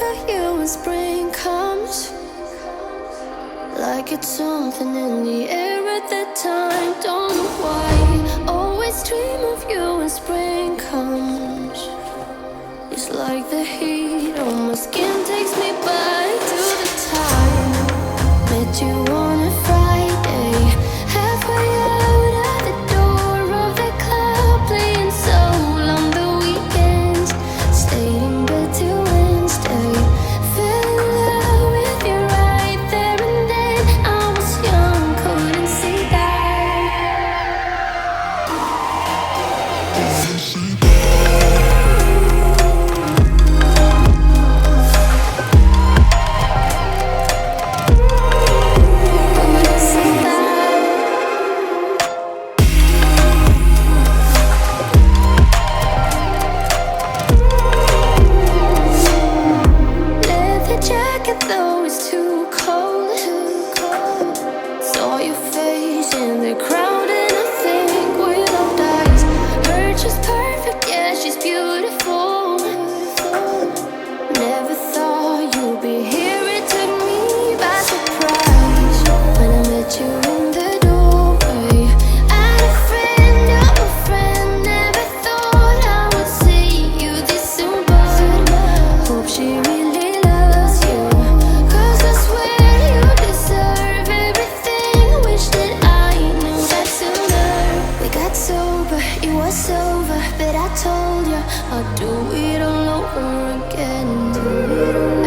of you when spring comes. Like it's something in the air at that time. Don't know why. Always dream of you when spring comes. It's like the heat on my skin takes me back to the time met you on a Friday, halfway out at the door of the club, playing soul on the weekends. Stayed in bed till Wednesday. Fell in love with you right there and then. I was young, couldn't see that. Though it's too cold, saw your face in the crowd and I think we loved eyes. Her just perfect, yeah, she's beautiful. Never thought you'd be here, it took me by surprise when I met you in the doorway. And a friend of a friend, never thought I would see you this soon, but hope she really loves you. It was over, but I told you I'd do it all over again.